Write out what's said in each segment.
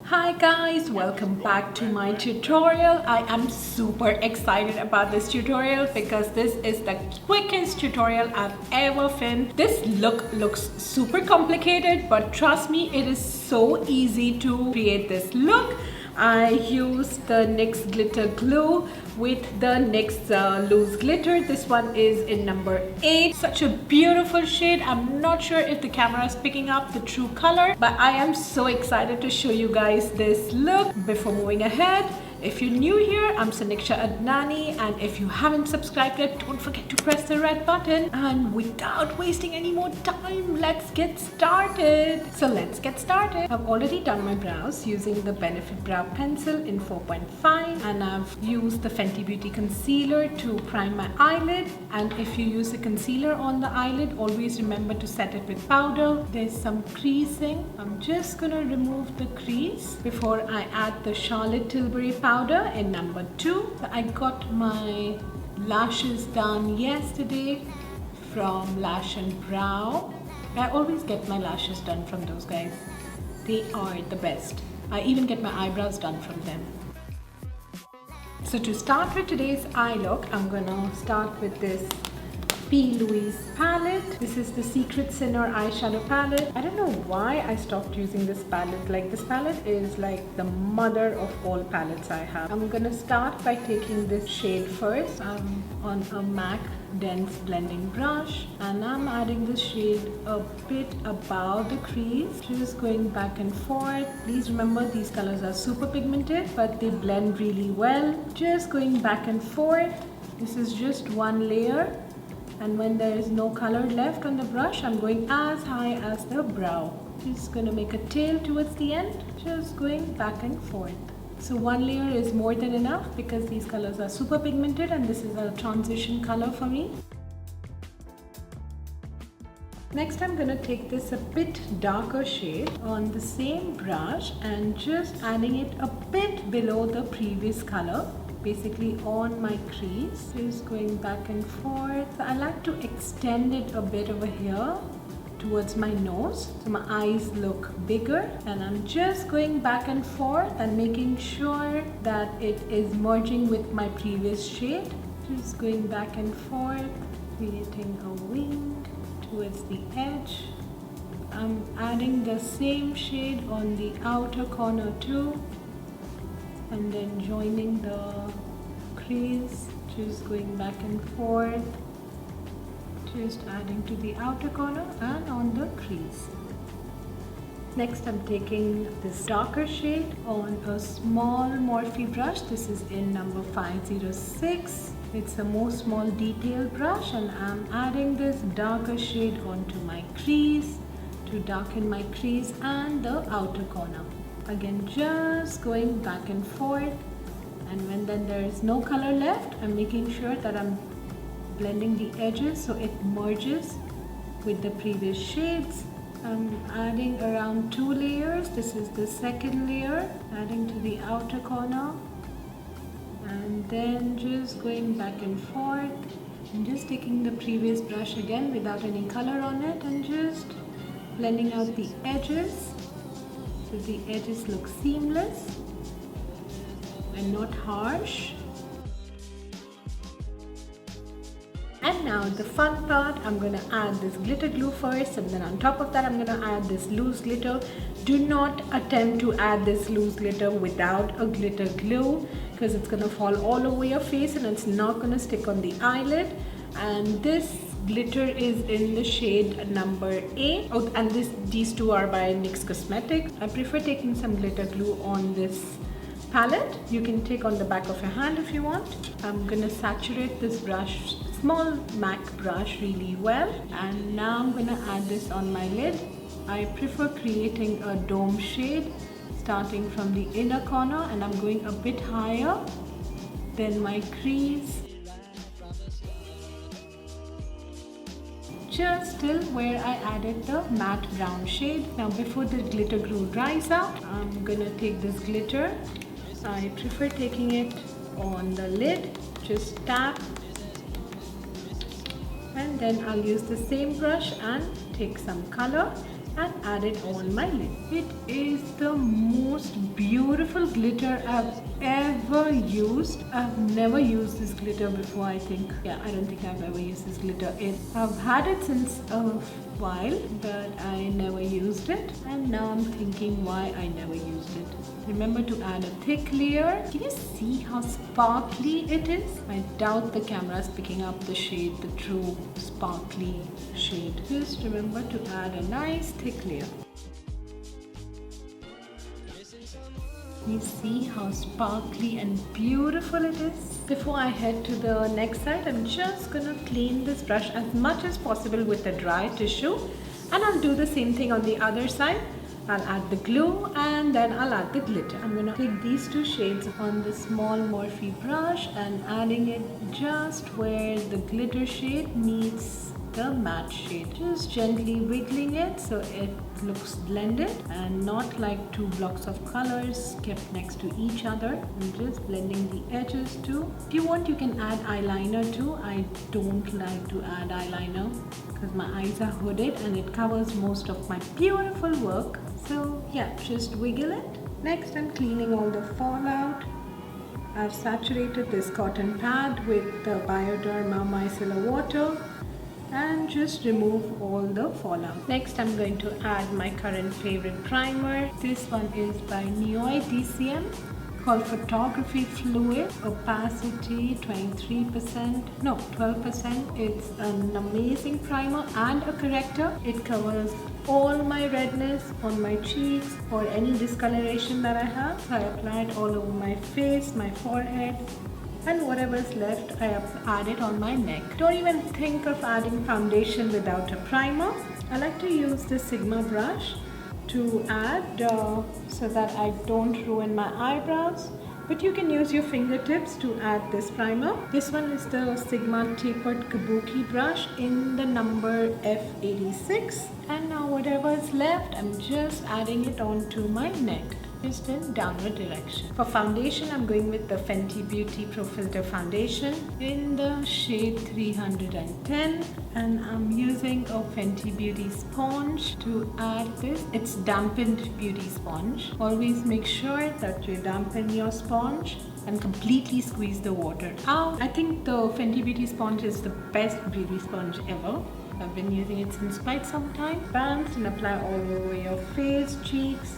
Hi guys, welcome back to my tutorial. I am super excited about this tutorial because this is the quickest tutorial I've ever filmed. This look looks super complicated, but trust me, it is so easy to create this look. I used the NYX glitter glue with the NYX loose glitter. This one is in number 8. Such a beautiful shade. I'm not sure if the camera is picking up the true color, but I am so excited to show you guys this look. Before moving ahead, if you're new here, I'm Saniksha Adnani, and if you haven't subscribed yet, don't forget to press the red button. And without wasting any more time, let's get started. So let's get started. I've already done my brows using the Benefit Brow Pencil in 4.5, and I've used the Fenty Beauty Concealer to prime my eyelid. And if you use a concealer on the eyelid, always remember to set it with powder. There's some creasing. I'm just gonna remove the crease before I add the Tilbury powder in number 2. I got my lashes done yesterday from Lash and Brow. I always get my lashes done from those guys. They are the best. I even get my eyebrows done from them. So to start with today's eye look, I'm gonna start with this Plouise palette. This is the Secret Sinner eyeshadow palette. I don't know why I stopped using this palette. Like, this palette is like the mother of all palettes I have. I'm gonna start by taking this shade first. I'm on a MAC dense blending brush, and I'm adding this shade a bit above the crease, just going back and forth. Please remember, these colors are super pigmented, but they blend really well. Just going back and forth. This is just one layer. And when there is no color left on the brush, I'm going as high as the brow. Just gonna make a tail towards the end, just going back and forth. So one layer is more than enough because these colors are super pigmented, and this is a transition color for me. Next, I'm gonna take this a bit darker shade on the same brush and just adding it a bit below the previous color, basically on my crease. Just going back and forth. So I like to extend it a bit over here towards my nose so my eyes look bigger, and I'm just going back and forth and making sure that it is merging with my previous shade. Just going back and forth, creating a wing towards the edge. I'm adding the same shade on the outer corner too, and then joining the crease, just going back and forth, just adding to the outer corner and on the crease. Next, I'm taking this darker shade on a small Morphe brush. This is in number 506. It's a more small detail brush, and I'm adding this darker shade onto my crease to darken my crease and the outer corner. Again, just going back and forth, and when then there is no color left, I'm making sure that I'm blending the edges so it merges with the previous shades. I'm adding around 2 layers. This is the second layer, adding to the outer corner, and then just going back and forth, and just taking the previous brush again without any color on it and just blending out the edges so the edges look seamless and not harsh. And now the fun part, I'm going to add this glitter glue first, and then on top of that I'm going to add this loose glitter. Do not attempt to add this loose glitter without a glitter glue because it's going to fall all over your face and it's not going to stick on the eyelid. And this glitter is in the shade number 8. Oh, and these two are by NYX Cosmetics. I prefer taking some glitter glue on this palette. You can take on the back of your hand if you want. I'm gonna saturate this brush, small MAC brush, really well, and now I'm gonna add this on my lid. I prefer creating a dome shade starting from the inner corner, and I'm going a bit higher than my crease, just till where I added the matte brown shade. Now before the glitter glue dries out, I'm gonna take this glitter. I prefer taking it on the lid, just tap, and then I'll use the same brush and take some color and add it on my lid. It is the most beautiful beautiful glitter I've ever used. I've never used this glitter before, I think. Yeah, I don't think I've ever used this glitter. I've had it since a while, but I never used it. And now I'm thinking why I never used it. Remember to add a thick layer. Can you see how sparkly it is? I doubt the camera is picking up the shade, the true sparkly shade. Just remember to add a nice thick layer. You see how sparkly and beautiful it is? Before I head to the next side, I'm just gonna clean this brush as much as possible with a dry tissue, and I'll do the same thing on the other side. I'll add the glue and then I'll add the glitter. I'm gonna take these two shades on the small Morphe brush and adding it just where the glitter shade meets the matte shade. Just gently wiggling it so it looks blended and not like two blocks of colors kept next to each other. I'm just blending the edges too. If you want, you can add eyeliner too. I don't like to add eyeliner because my eyes are hooded and it covers most of my beautiful work. So yeah, just wiggle it. Next, I'm cleaning all the fallout. I've saturated this cotton pad with the Bioderma micellar water and just remove all the fallout. Next, I'm going to add my current favorite primer. This one is by NYX called Photography Fluid. Opacity 23%, no 12%. It's an amazing primer and a corrector. It covers all my redness on my cheeks or any discoloration that I have. I apply it all over my face, my forehead, and whatever's left I add it on my neck. Don't even think of adding foundation without a primer. I like to use the Sigma brush to add so that I don't ruin my eyebrows, but you can use your fingertips to add this primer. This one is the Sigma tapered kabuki brush in the number F86, and now whatever is left I'm just adding it onto my neck, just in downward direction. For foundation, I'm going with the Fenty Beauty Pro Filt'r foundation in the shade 310, and I'm using a Fenty Beauty sponge to add this. It's dampened beauty sponge. Always make sure that you dampen your sponge and completely squeeze the water out. I think the Fenty Beauty sponge is the best beauty sponge ever. I've been using it since quite some time. Bounce and apply all over your face, cheeks,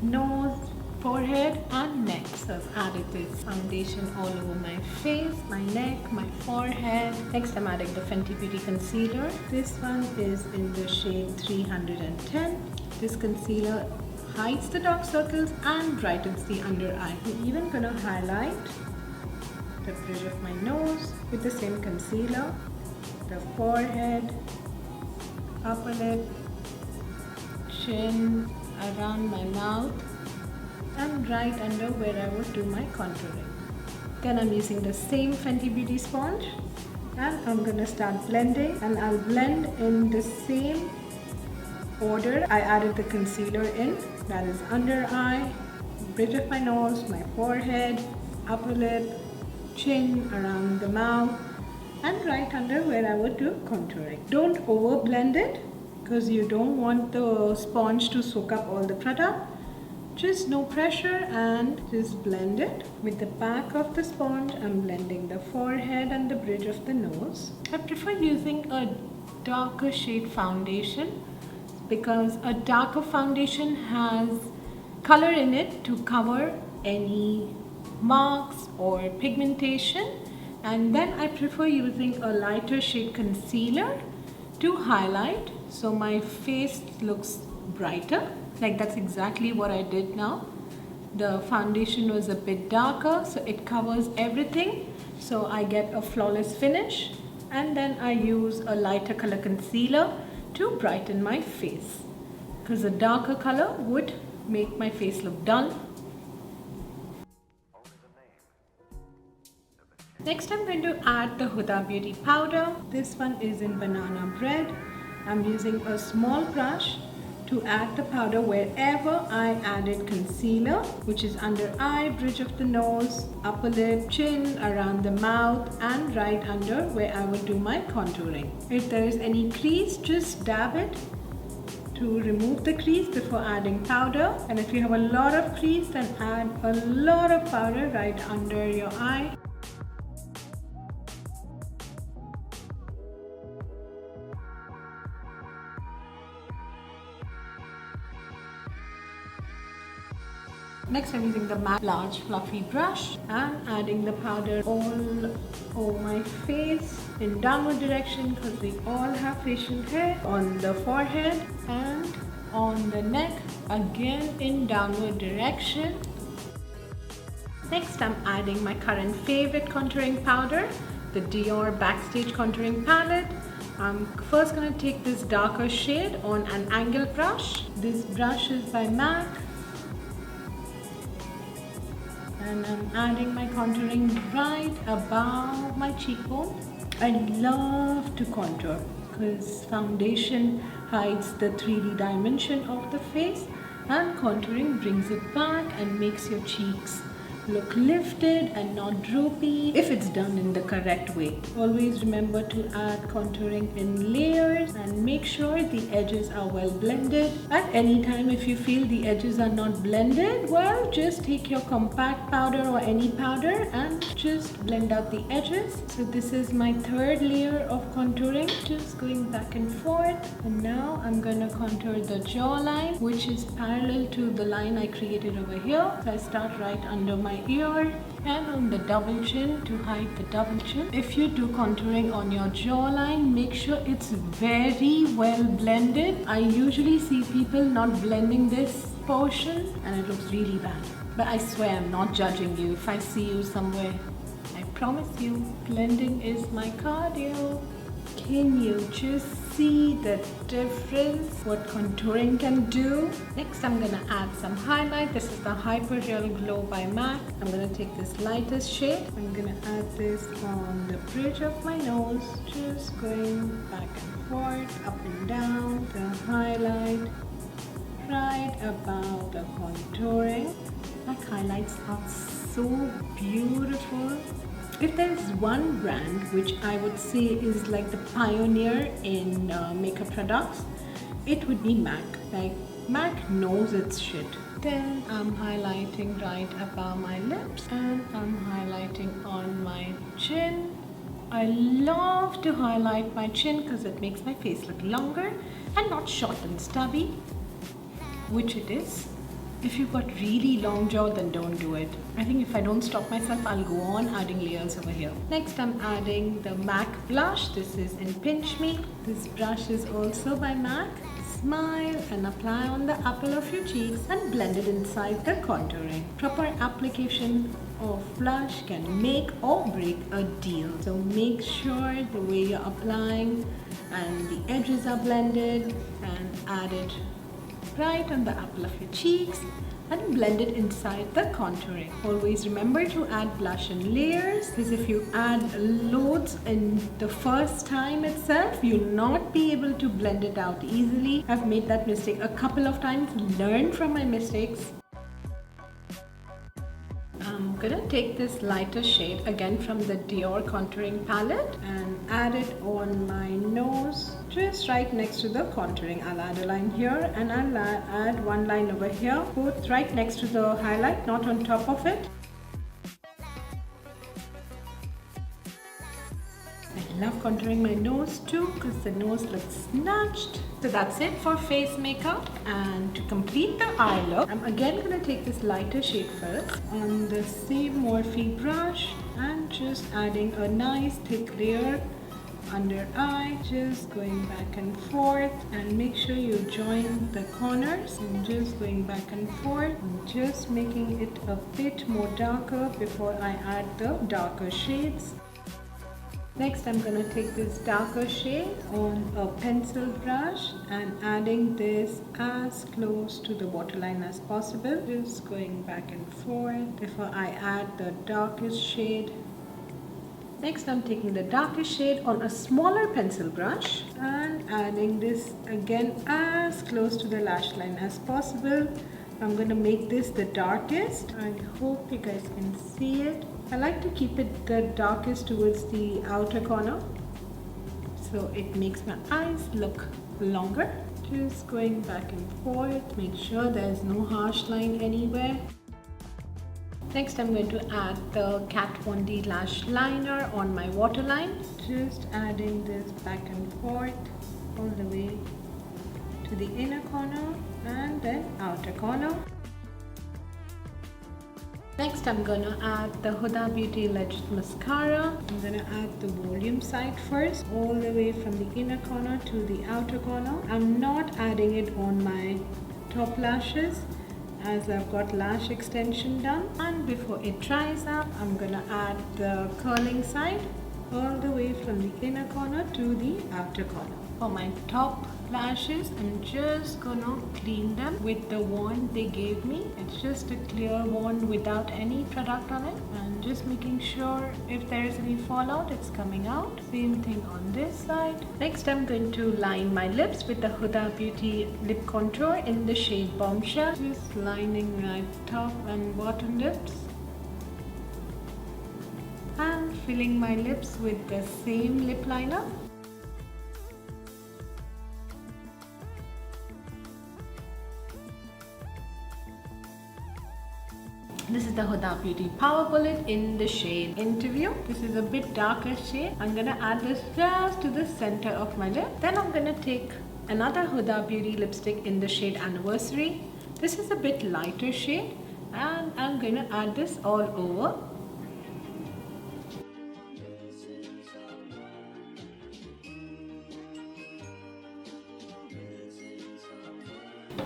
nose, forehead and neck. So I've added this foundation all over my face, my neck, my forehead. Next, I'm adding the Fenty Beauty concealer. This one is in the shade 310. This concealer hides the dark circles and brightens the under eye. I'm even gonna highlight the bridge of my nose with the same concealer, the forehead, upper lip, chin, around my mouth, and right under where I would do my contouring. Then I'm using the same Fenty Beauty sponge and I'm gonna start blending, and I'll blend in the same order I added the concealer in. That is under eye, bridge of my nose, my forehead, upper lip, chin, around the mouth, and right under where I would do contouring. Don't over blend it because you don't want the sponge to soak up all the product. Just no pressure and just blend it. With the back of the sponge, I'm blending the forehead and the bridge of the nose. I prefer using a darker shade foundation because a darker foundation has color in it to cover any marks or pigmentation, and then I prefer using a lighter shade concealer to highlight so my face looks brighter. Like that's exactly what I did now. The foundation was a bit darker, so it covers everything, so I get a flawless finish, and then I use a lighter color concealer to brighten my face because a darker color would make my face look dull. Next, I'm going to add the Huda Beauty powder. This one is in banana bread. I'm using a small brush to add the powder wherever I added concealer, which is under eye, bridge of the nose, upper lip, chin, around the mouth, and right under where I would do my contouring. If there is any crease, just dab it to remove the crease before adding powder. And if you have a lot of crease, then add a lot of powder right under your eye. Next, I'm using the MAC large fluffy brush and adding the powder all over my face in downward direction because we all have facial hair. On the forehead and on the neck, again in downward direction. Next, I'm adding my current favorite contouring powder, the Dior Backstage contouring palette. I'm first going to take this darker shade on an angle brush. This brush is by MAC. And I'm adding my contouring right above my cheekbone. I love to contour because foundation hides the 3D dimension of the face and contouring brings it back and makes your cheeks look lifted and not droopy if it's done in the correct way. Always remember to add contouring in layers and make sure the edges are well blended. At any time if you feel the edges are not blended, well, just take your compact powder or any powder and just blend out the edges. So this is my third layer of contouring, just going back and forth. And now I'm gonna contour the jawline, which is parallel to the line I created over here. So I start right under my ear and on the double chin to hide the double chin. If you do contouring on your jawline, make sure it's very well blended. I usually see people not blending this portion and it looks really bad. But I swear I'm not judging you. If I see you somewhere, I promise you, blending is my cardio. Can you just see the difference what contouring can do? Next, I'm gonna add some highlight. This is the Hyper Real Glow by MAC. I'm gonna take this lightest shade. I'm gonna add this on the bridge of my nose, just going back and forth, up and down. The highlight right above the contouring. My highlights are so beautiful. If there's one brand which I would say is like the pioneer in makeup products, it would be MAC. Like, MAC knows its shit. Then I'm highlighting right above my lips and I'm highlighting on my chin. I love to highlight my chin because it makes my face look longer and not short and stubby, which it is. If you've got really long jaw, then don't do it. I think if I don't stop myself, I'll go on adding layers over here. Next, I'm adding the MAC blush. This is in Pinch Me. This brush is also by MAC. Smile and apply on the apple of your cheeks and blend it inside the contouring. Proper application of blush can make or break a deal. So make sure the way you're applying and the edges are blended and add it right on the apple of your cheeks and blend it inside the contouring. Always remember to add blush in layers, because if you add loads in the first time itself, you'll not be able to blend it out easily. I've made that mistake a couple of times. Learn from my mistakes. I'm gonna take this lighter shade again from the Dior contouring palette and add it on my nose, just right next to the contouring. I'll add a line here and I'll add one line over here, both right next to the highlight, not on top of it. I love contouring my nose too because the nose looks snatched. So that's it for face makeup. And to complete the eye look, I'm again going to take this lighter shade first on the same Morphe brush and just adding a nice thick layer under eye, just going back and forth, and make sure you join the corners and just going back and forth and just making it a bit more darker before I add the darker shades. Next, I'm going to take this darker shade on a pencil brush and adding this as close to the waterline as possible. Just going back and forth before I add the darkest shade. Next, I'm taking the darkest shade on a smaller pencil brush and adding this again as close to the lash line as possible. I'm going to make this the darkest. I hope you guys can see it. I like to keep it the darkest towards the outer corner, so it makes my eyes look longer. Just going back and forth, make sure there's no harsh line anywhere. Next, I'm going to add the Kat Von D lash liner on my waterline. Just adding this back and forth all the way to the inner corner and then outer corner. Next, I'm gonna add the Huda Beauty Legend Mascara. I'm gonna add the volume side first, all the way from the inner corner to the outer corner. I'm not adding it on my top lashes as I've got lash extension done. And before it dries up, I'm gonna add the curling side all the way from the inner corner to the outer corner. For my top lashes, I'm just gonna clean them with the wand they gave me. It's just a clear wand without any product on it, and just making sure if there's any fallout, it's coming out. Same thing on this side. Next, I'm going to line my lips with the Huda Beauty lip contour in the shade Bombshell. Just lining my top and bottom lips and filling my lips with the same lip liner. This is the Huda Beauty Power Bullet in the shade Interview. This is a bit darker shade. I'm gonna add this just to the center of my lip. Then I'm gonna take another Huda Beauty lipstick in the shade Anniversary. This is a bit lighter shade, and I'm gonna add this all over.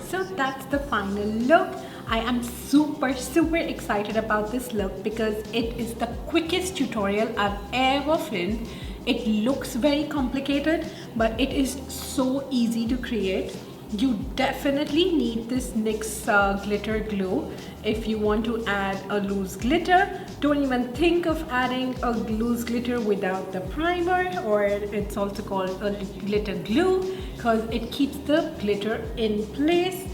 So that's the final look. I am super excited about this look because it is the quickest tutorial I've ever filmed. It looks very complicated, but it is so easy to create. You definitely need this NYX glitter glue if you want to add a loose glitter. Don't even think of adding a loose glitter without the primer, or it's also called a glitter glue, because it keeps the glitter in place.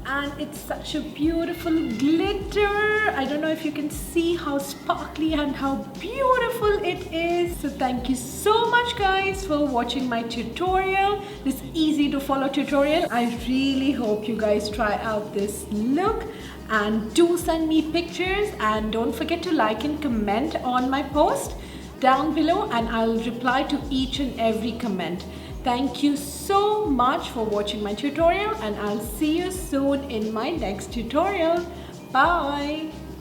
And it's such a beautiful glitter. I don't know if you can see how sparkly and how beautiful it is. So thank you so much guys for watching my tutorial, this easy to follow tutorial. I really hope you guys try out this look, and do send me pictures, and don't forget to like and comment on my post down below, and I'll reply to each and every comment. Thank you so much for watching my tutorial, and I'll see you soon in my next tutorial. Bye!